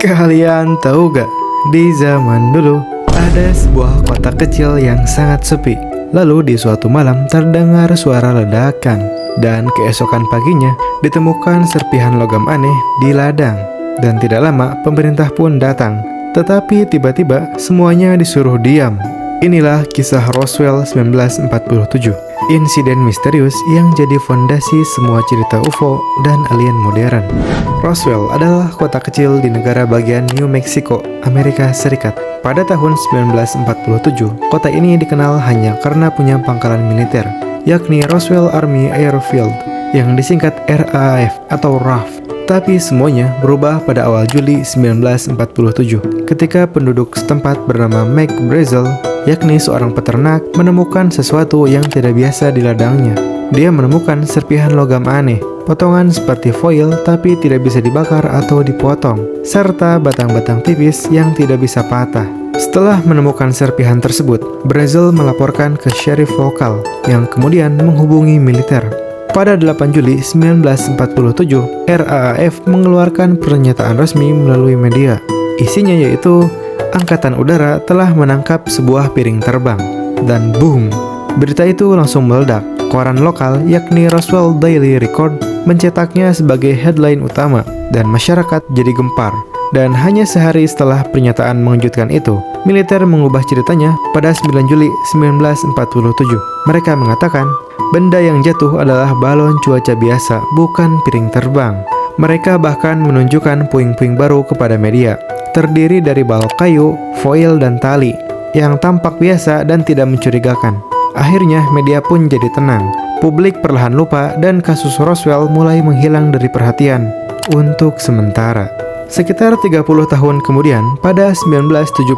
Kalian tahu gak, di zaman dulu ada sebuah kota kecil yang sangat sepi. Lalu di suatu malam terdengar suara ledakan, dan keesokan paginya ditemukan serpihan logam aneh di ladang. Dan tidak lama pemerintah pun datang, tetapi tiba-tiba semuanya disuruh diam. Inilah kisah Roswell 1947, insiden misterius yang jadi fondasi semua cerita UFO dan alien modern. Roswell adalah kota kecil di negara bagian New Mexico, Amerika Serikat. Pada tahun 1947, kota ini dikenal hanya karena punya pangkalan militer, yakni Roswell Army Airfield, yang disingkat RAF atau RAF. Tapi semuanya berubah pada awal Juli 1947 ketika penduduk setempat bernama Mike Brazel, yakni seorang peternak, menemukan sesuatu yang tidak biasa di ladangnya. Dia menemukan serpihan logam aneh, potongan seperti foil tapi tidak bisa dibakar atau dipotong, serta batang-batang tipis yang tidak bisa patah. Setelah menemukan serpihan tersebut, Brazel melaporkan ke sheriff lokal yang kemudian menghubungi militer. Pada 8 Juli 1947, RAAF mengeluarkan pernyataan resmi melalui media. Isinya yaitu, Angkatan Udara telah menangkap sebuah piring terbang. Dan boom, berita itu langsung meledak. Koran lokal yakni Roswell Daily Record mencetaknya sebagai headline utama, dan masyarakat jadi gempar. Dan hanya sehari setelah pernyataan mengejutkan itu, militer mengubah ceritanya pada 9 Juli 1947. Mereka mengatakan, benda yang jatuh adalah balon cuaca biasa, bukan piring terbang. Mereka bahkan menunjukkan puing-puing baru kepada media, terdiri dari balok kayu, foil, dan tali, yang tampak biasa dan tidak mencurigakan. Akhirnya media pun jadi tenang. Publik perlahan lupa dan kasus Roswell mulai menghilang dari perhatian untuk sementara. Sekitar 30 tahun kemudian, pada 1978,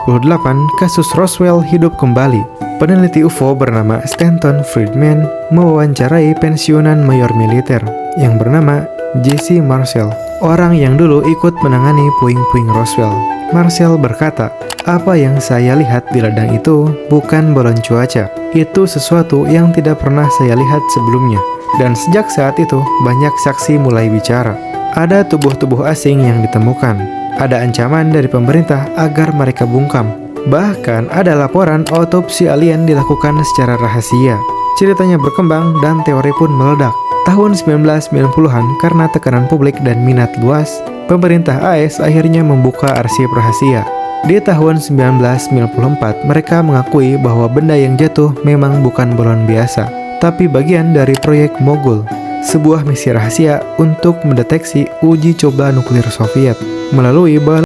kasus Roswell hidup kembali. Peneliti UFO bernama Stanton Friedman mewawancarai pensiunan mayor militer yang bernama Jesse Marcel, orang yang dulu ikut menangani puing-puing Roswell. Marcel berkata, "Apa yang saya lihat di ladang itu bukan balon cuaca. Itu sesuatu yang tidak pernah saya lihat sebelumnya. Dan sejak saat itu, banyak saksi mulai bicara. Ada tubuh-tubuh asing yang ditemukan. Ada ancaman dari pemerintah agar mereka bungkam. Bahkan ada laporan autopsi alien dilakukan secara rahasia." Ceritanya berkembang dan teori pun meledak. Tahun 1990-an, karena tekanan publik dan minat luas, pemerintah AS akhirnya membuka arsip rahasia. Di tahun 1994, mereka mengakui bahwa benda yang jatuh memang bukan balon biasa, tapi bagian dari proyek Mogul, sebuah misi rahasia untuk mendeteksi uji coba nuklir Soviet melalui balon